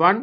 1،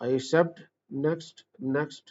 I accept, next, next.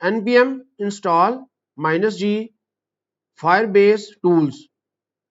npm install -g firebase tools.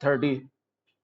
30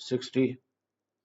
60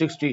60.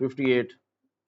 58.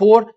4،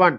1.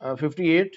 58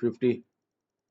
50